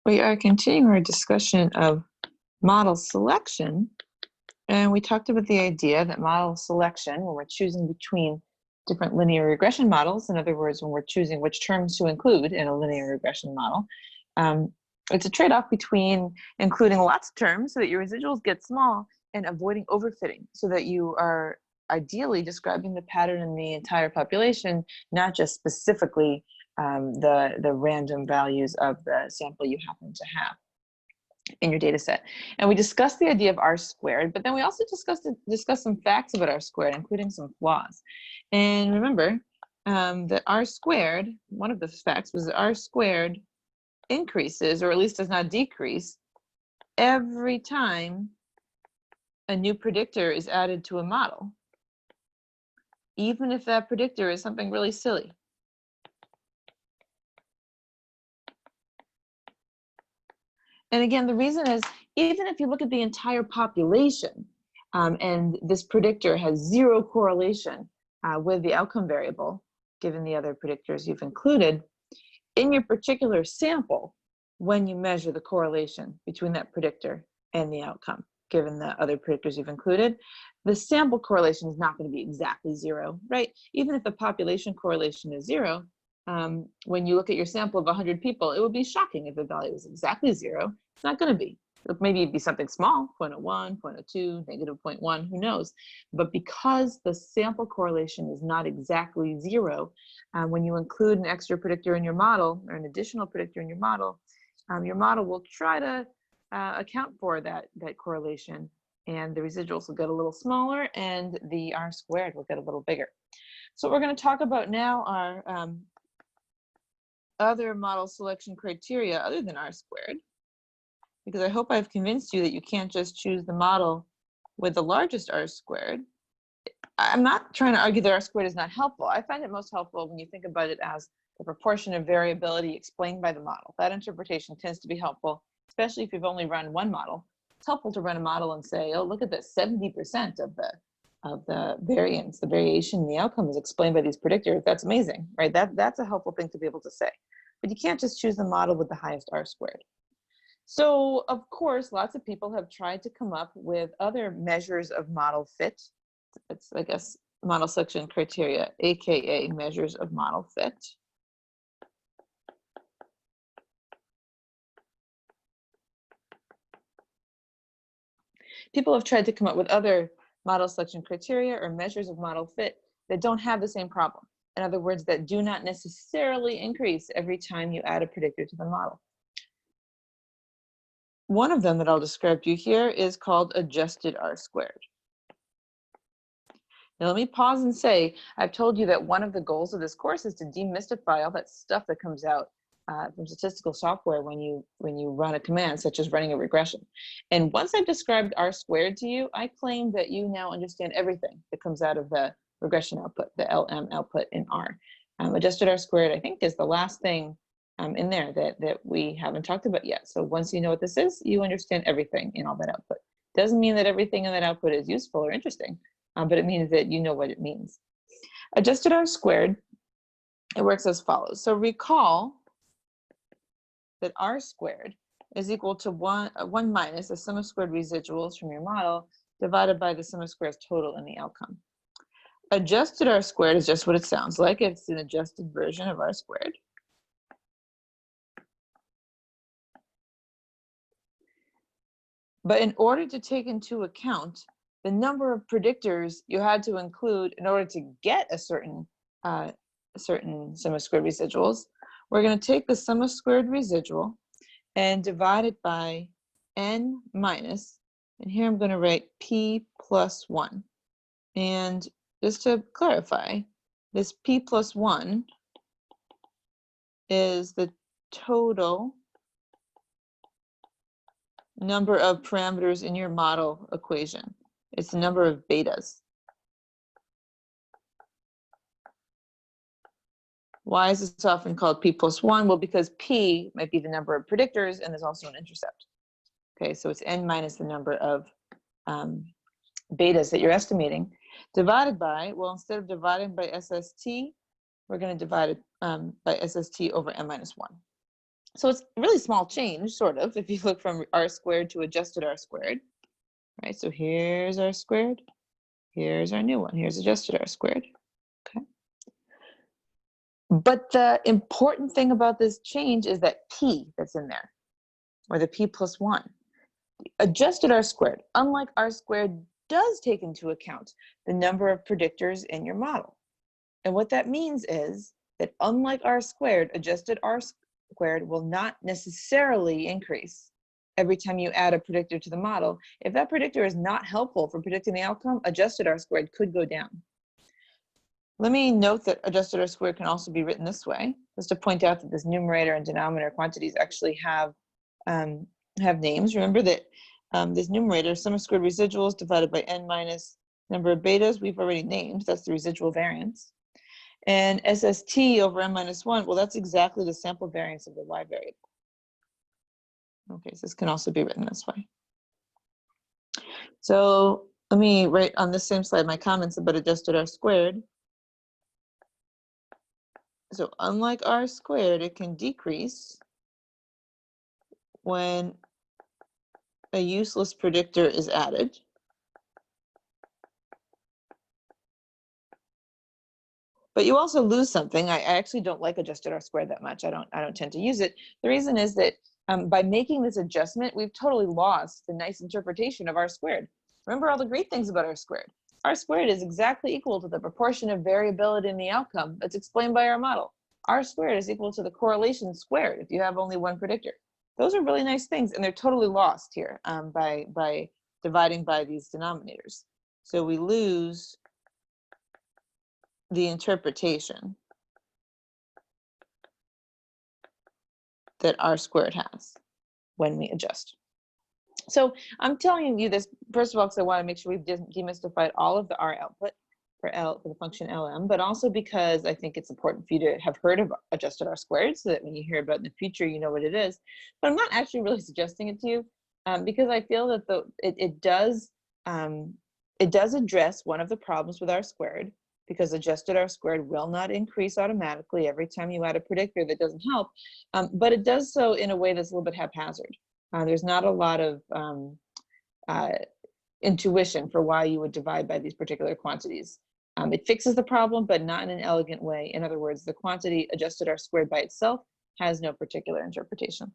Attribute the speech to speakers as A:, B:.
A: We are continuing our discussion of model selection, and we talked about the idea that model selection, when we're choosing between different linear regression models, in other words, when we're choosing which terms to include in a linear regression model, it's a trade-off between including lots of terms so that your residuals get small and avoiding overfitting so that you are ideally describing the pattern in the entire population, not just specifically the random values of the sample you happen to have in your data set. And we discussed the idea of R squared, but then we also discussed some facts about R squared, including some flaws. And remember that R squared, one of the facts was that R squared increases, or at least does not decrease, every time a new predictor is added to a model, even if that predictor is something really silly. And again, the reason is, even if you look at the entire population and this predictor has zero correlation with the outcome variable, given the other predictors you've included, in your particular sample, when you measure the correlation between that predictor and the outcome, given the other predictors you've included, the sample correlation is not going to be exactly zero, right? Even if the population correlation is zero, when you look at your sample of 100 people, it would be shocking if the value was exactly zero. It's not going to be. Maybe it'd be something small, 0.01, 0.02, negative 0.1, who knows? But because the sample correlation is not exactly zero, when you include an extra predictor in your model, or an additional predictor in your model will try to account for that correlation, and the residuals will get a little smaller, and the R squared will get a little bigger. So what we're going to talk about now are other model selection criteria other than R squared, because I hope I've convinced you that you can't just choose the model with the largest R squared. I'm not trying to argue that R squared is not helpful. I find it most helpful when you think about it as the proportion of variability explained by the model. That interpretation tends to be helpful, especially if you've only run one model. It's helpful to run a model and say, oh, look at this, 70% of the variance, the variation in the outcome is explained by these predictors. That's amazing, right? That's a helpful thing to be able to say. But you can't just choose the model with the highest R squared. So, of course, lots of people have tried to come up with other measures of model fit. It's, I guess, model selection criteria, AKA measures of model fit. People have tried to come up with other model selection criteria or measures of model fit that don't have the same problem. In other words, that do not necessarily increase every time you add a predictor to the model. One of them that I'll describe to you here is called adjusted R squared. Now let me pause and say, I've told you that one of the goals of this course is to demystify all that stuff that comes out from statistical software when you run a command, such as running a regression. And once I've described R squared to you, I claim that you now understand everything that comes out of the regression output, the LM output in R. Adjusted R squared, I think, is the last thing in there that we haven't talked about yet. So once you know what this is, you understand everything in all that output. Doesn't mean that everything in that output is useful or interesting, but it means that you know what it means. Adjusted R squared, it works as follows. So recall that R squared is equal to 1 minus the sum of squared residuals from your model divided by the sum of squares total in the outcome. Adjusted R squared is just what it sounds like. It's an adjusted version of R squared. But in order to take into account the number of predictors you had to include in order to get a certain sum of squared residuals, we're going to take the sum of squared residual and divide it by n minus, and here I'm going to write p plus 1. And just to clarify, this p plus 1 is the total number of parameters in your model equation. It's the number of betas. Why is this often called p plus 1? Well, because p might be the number of predictors, and there's also an intercept. Okay, so it's n minus the number of betas that you're estimating, divided by, well, instead of dividing by SST, we're going to divide it by SST over n minus 1. So it's a really small change, sort of, if you look from R squared to adjusted R squared, right? So here's R squared, here's our new one, here's adjusted R squared, okay? But the important thing about this change is that P that's in there, or the P plus 1. Adjusted R squared, unlike R squared, does take into account the number of predictors in your model. And what that means is that unlike R squared, adjusted R squared will not necessarily increase every time you add a predictor to the model. If that predictor is not helpful for predicting the outcome, adjusted R squared could go down. Let me note that adjusted R squared can also be written this way, just to point out that this numerator and denominator quantities actually have names. Remember that this numerator, sum of squared residuals divided by n minus number of betas, we've already named. That's the residual variance. And SST over n minus 1, well, that's exactly the sample variance of the y variable. Okay, so this can also be written this way. So let me write on this same slide my comments about adjusted R squared. So unlike R squared, it can decrease when a useless predictor is added. But you also lose something. I actually don't like adjusted R squared that much. I don't tend to use it. The reason is that by making this adjustment, we've totally lost the nice interpretation of R squared. Remember all the great things about R squared. R squared is exactly equal to the proportion of variability in the outcome that's explained by our model. R squared is equal to the correlation squared if you have only one predictor. Those are really nice things, and they're totally lost here by dividing by these denominators. So we lose the interpretation that R squared has when we adjust. So I'm telling you this, first of all, because I want to make sure we've demystified all of the R output for the function LM, but also because I think it's important for you to have heard of adjusted R squared so that when you hear about it in the future, you know what it is. But I'm not actually really suggesting it to you because I feel that it does address one of the problems with R squared, because adjusted R squared will not increase automatically every time you add a predictor that doesn't help, but it does so in a way that's a little bit haphazard. There's not a lot of intuition for why you would divide by these particular quantities. It fixes the problem, but not in an elegant way. In other words, the quantity adjusted R squared by itself has no particular interpretation.